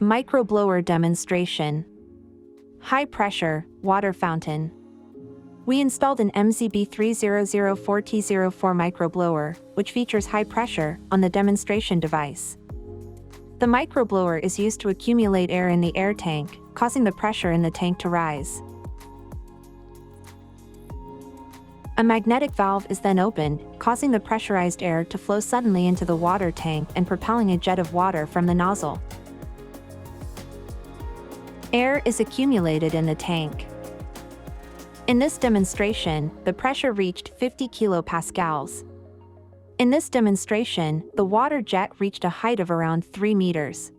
Microblower demonstration. High pressure, water fountain. We installed an MZB3004T04 microblower, which features high pressure, on the demonstration device. The microblower is used to accumulate air in the air tank, causing the pressure in the tank to rise. A magnetic valve is then opened, causing the pressurized air to flow suddenly into the water tank and propelling a jet of water from the nozzle. Air is accumulated in the tank. In this demonstration, the pressure reached 50 kilopascals. In this demonstration, the water jet reached a height of around 3 meters.